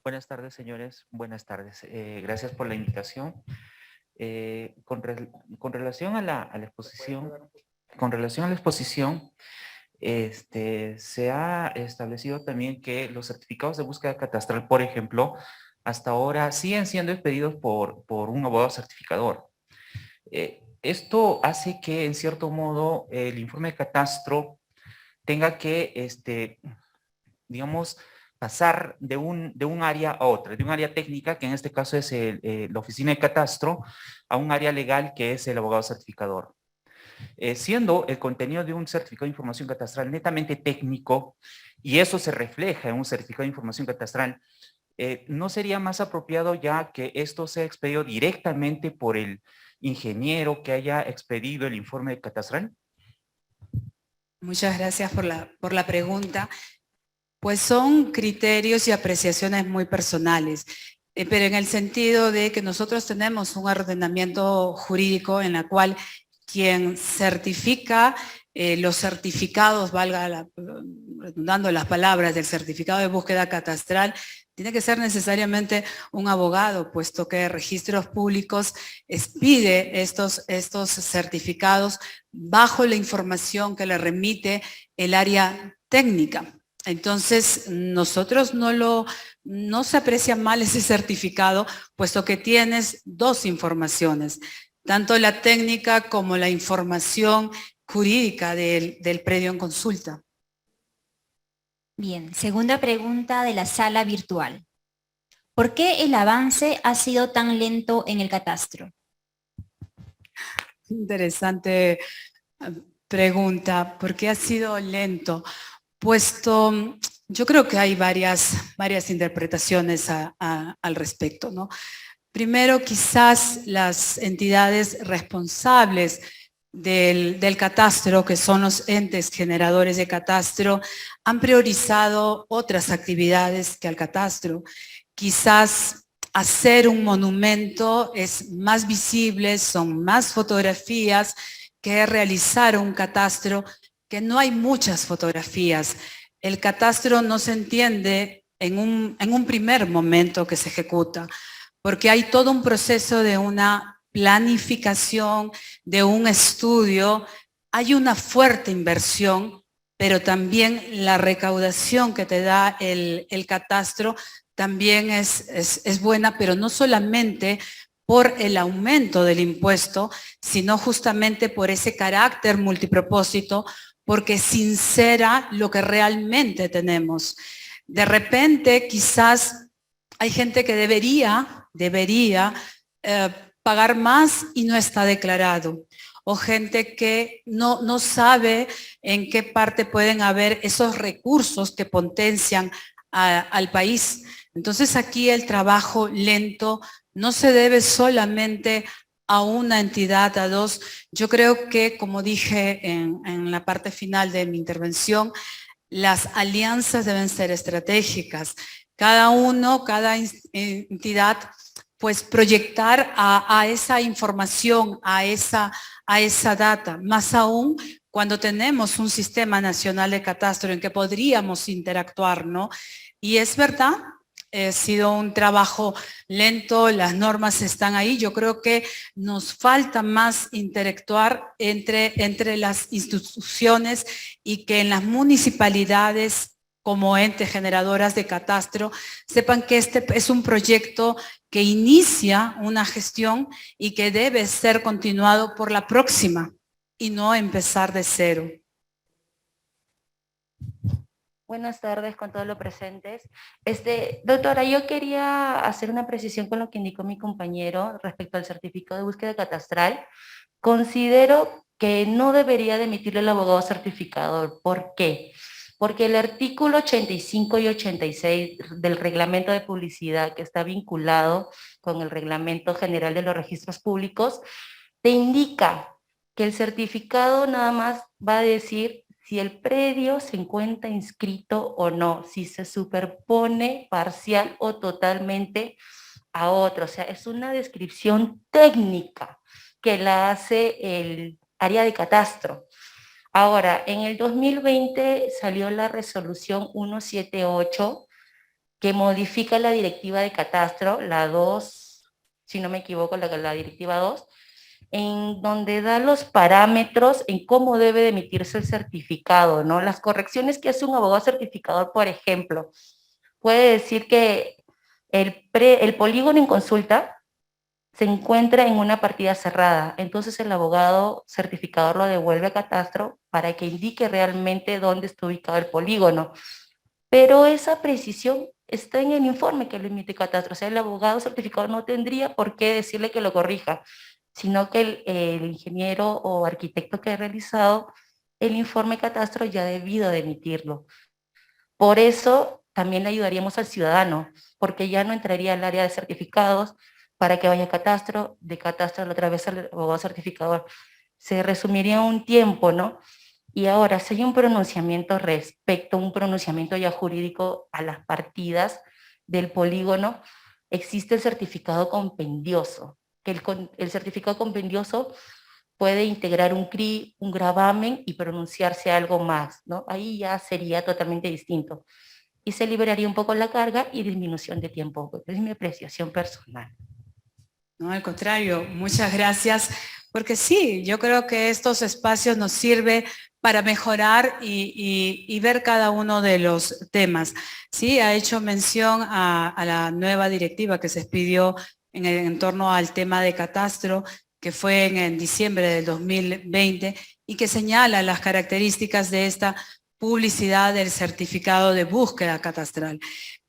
Buenas tardes, señores. Buenas tardes. Gracias por la invitación. Con relación a la exposición, se ha establecido también que los certificados de búsqueda catastral, por ejemplo, hasta ahora siguen siendo expedidos por un abogado certificador. Esto hace que, en cierto modo, el informe de catastro tenga que, digamos, pasar de un área a otra, de un área técnica, que en este caso es la oficina de catastro, a un área legal, que es el abogado certificador. Siendo el contenido de un certificado de información catastral netamente técnico, y eso se refleja en un certificado de información catastral, ¿no sería más apropiado ya que esto sea expedido directamente por el ingeniero que haya expedido el informe catastral? Muchas gracias por la pregunta. Pues son criterios y apreciaciones muy personales, pero en el sentido de que nosotros tenemos un ordenamiento jurídico en la cual quien certifica los certificados, redundando las palabras del certificado de búsqueda catastral, tiene que ser necesariamente un abogado, puesto que Registros Públicos expide estos certificados bajo la información que le remite el área técnica. Entonces, nosotros no se aprecia mal ese certificado, puesto que tienes dos informaciones, tanto la técnica como la información jurídica del predio en consulta. Bien, segunda pregunta de la sala virtual. ¿Por qué el avance ha sido tan lento en el catastro? Interesante pregunta. ¿Por qué ha sido lento? Puesto, yo creo que hay varias interpretaciones al respecto, ¿no? Primero, quizás las entidades responsables del catastro, que son los entes generadores de catastro, han priorizado otras actividades que al catastro. Quizás hacer un monumento es más visible, son más fotografías que realizar un catastro, que no hay muchas fotografías. El catastro no se entiende en un primer momento que se ejecuta, porque hay todo un proceso de una planificación, de un estudio, hay una fuerte inversión, pero también la recaudación que te da el catastro también es buena, pero no solamente por el aumento del impuesto, sino justamente por ese carácter multipropósito, porque sincera lo que realmente tenemos. De repente, quizás hay gente que debería pagar más y no está declarado. O gente que no sabe en qué parte pueden haber esos recursos que potencian al país. Entonces aquí el trabajo lento no se debe solamente a una entidad, a dos. Yo creo que, como dije en la parte final de mi intervención, las alianzas deben ser estratégicas. Cada entidad, pues proyectar a esa información, a esa data, más aún cuando tenemos un sistema nacional de catastro en que podríamos interactuar, ¿no? Y es verdad, ha sido un trabajo lento, las normas están ahí. Yo creo que nos falta más interactuar entre las instituciones y que en las municipalidades como entes generadoras de catastro sepan que este es un proyecto que inicia una gestión y que debe ser continuado por la próxima y no empezar de cero. Buenas tardes con todos los presentes. Doctora, yo quería hacer una precisión con lo que indicó mi compañero respecto al certificado de búsqueda catastral. Considero que no debería de emitirle el abogado certificador. ¿Por qué? Porque el artículo 85 y 86 del reglamento de publicidad, que está vinculado con el reglamento general de los registros públicos, te indica que el certificado nada más va a decir si el predio se encuentra inscrito o no, si se superpone parcial o totalmente a otro. O sea, es una descripción técnica que la hace el área de catastro. Ahora, en el 2020 salió la resolución 178 que modifica la directiva de catastro, la 2, si no me equivoco, la directiva 2, en donde da los parámetros en cómo debe de emitirse el certificado, ¿no? Las correcciones que hace un abogado certificador, por ejemplo, puede decir que el polígono en consulta se encuentra en una partida cerrada, entonces el abogado certificador lo devuelve a catastro para que indique realmente dónde está ubicado el polígono. Pero esa precisión está en el informe que lo emite catastro, o sea, el abogado certificador no tendría por qué decirle que lo corrija, sino que el ingeniero o arquitecto que ha realizado el informe catastro ya ha debido de emitirlo. Por eso también le ayudaríamos al ciudadano, porque ya no entraría al área de certificados para que vaya a catastro, de catastro otra vez al abogado certificador. Se resumiría un tiempo, ¿no? Y ahora, si hay un pronunciamiento respecto, un pronunciamiento ya jurídico a las partidas del polígono, existe el certificado compendioso, que el certificado compendioso puede integrar un CRI, un gravamen y pronunciarse algo más, ¿no? Ahí ya sería totalmente distinto. Y se liberaría un poco la carga y disminución de tiempo. Es mi apreciación personal. No, al contrario, muchas gracias, porque sí, yo creo que estos espacios nos sirven para mejorar y ver cada uno de los temas. Sí, ha hecho mención a la nueva directiva que se expidió en torno al tema de catastro, que fue en diciembre del 2020 y que señala las características de esta publicidad del certificado de búsqueda catastral.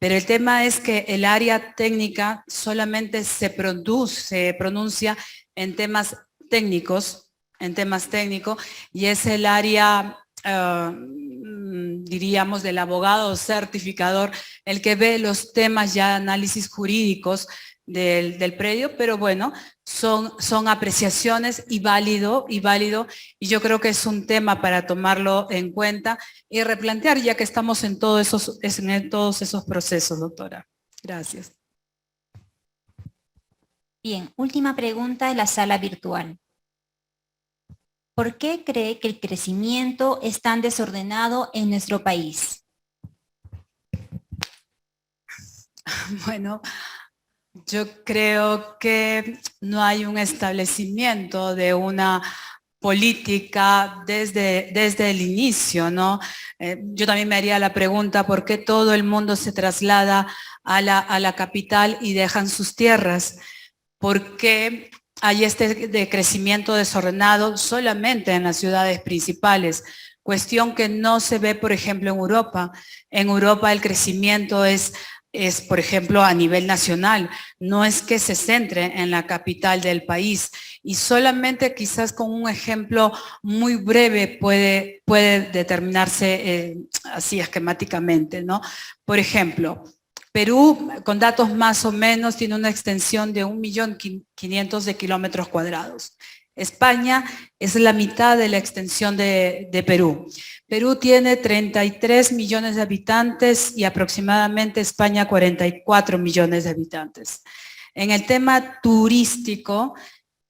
Pero el tema es que el área técnica solamente se pronuncia en temas técnicos, y es el área, diríamos, del abogado certificador, el que ve los temas ya análisis jurídicos del predio, pero bueno, son apreciaciones y válido, y yo creo que es un tema para tomarlo en cuenta y replantear, ya que estamos en todos esos procesos, doctora. Gracias. Bien, última pregunta de la sala virtual. ¿Por qué cree que el crecimiento es tan desordenado en nuestro país? Bueno, yo creo que no hay un establecimiento de una política desde el inicio, ¿no? Yo también me haría la pregunta, ¿por qué todo el mundo se traslada a la capital y dejan sus tierras? ¿Por qué hay de crecimiento desordenado solamente en las ciudades principales? Cuestión que no se ve, por ejemplo, en Europa. En Europa el crecimiento es, por ejemplo, a nivel nacional. No es que se centre en la capital del país. Y solamente quizás con un ejemplo muy breve puede determinarse así esquemáticamente, ¿no? Por ejemplo, Perú, con datos más o menos, tiene una extensión de 1.500.000 de kilómetros cuadrados. España es la mitad de la extensión de Perú. Perú tiene 33 millones de habitantes y aproximadamente España 44 millones de habitantes. En el tema turístico,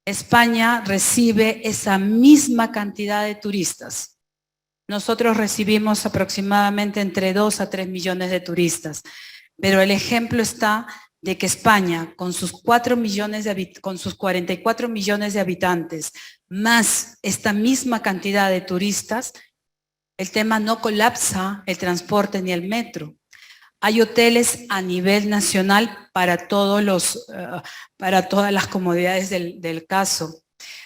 España recibe esa misma cantidad de turistas. Nosotros recibimos aproximadamente entre 2 a 3 millones de turistas. Pero el ejemplo está de que España, con sus 44 millones de habitantes, más esta misma cantidad de turistas, el tema no colapsa el transporte ni el metro. Hay hoteles a nivel nacional para todas las comodidades del caso.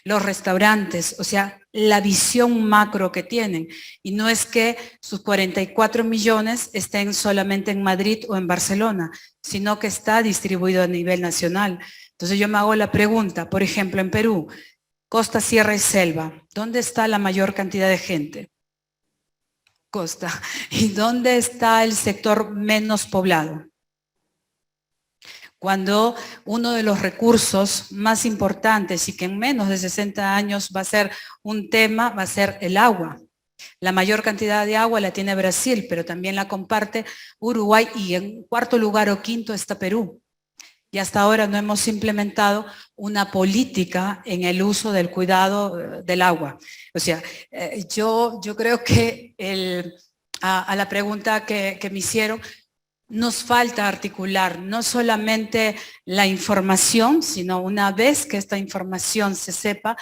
Los restaurantes, o sea, la visión macro que tienen. Y no es que sus 44 millones estén solamente en Madrid o en Barcelona, sino que está distribuido a nivel nacional. Entonces yo me hago la pregunta, por ejemplo, en Perú, costa, sierra y selva, ¿dónde está la mayor cantidad de gente? Costa. ¿Y dónde está el sector menos poblado? Cuando uno de los recursos más importantes y que en menos de 60 años va a ser un tema, va a ser el agua. La mayor cantidad de agua la tiene Brasil, pero también la comparte Uruguay y en cuarto lugar o quinto está Perú. Y hasta ahora no hemos implementado una política en el uso del cuidado del agua. O sea, yo creo que a la pregunta que me hicieron, nos falta articular no solamente la información, sino una vez que esta información se sepa,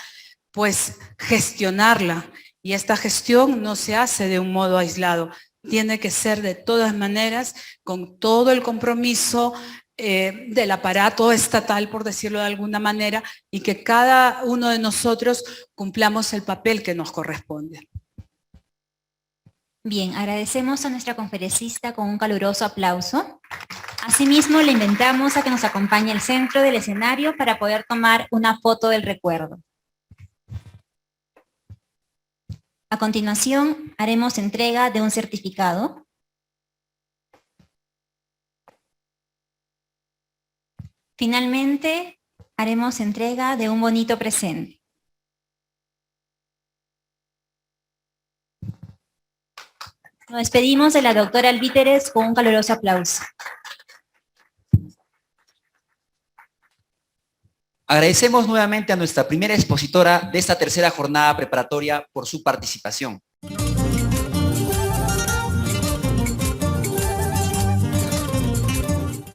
pues gestionarla. Y esta gestión no se hace de un modo aislado, tiene que ser de todas maneras con todo el compromiso del aparato estatal, por decirlo de alguna manera, y que cada uno de nosotros cumplamos el papel que nos corresponde. Bien, agradecemos a nuestra conferencista con un caluroso aplauso. Asimismo, le invitamos a que nos acompañe al centro del escenario para poder tomar una foto del recuerdo. A continuación, haremos entrega de un certificado. Finalmente, haremos entrega de un bonito presente. Nos despedimos de la doctora Alvíteres con un caluroso aplauso. Agradecemos nuevamente a nuestra primera expositora de esta tercera jornada preparatoria por su participación.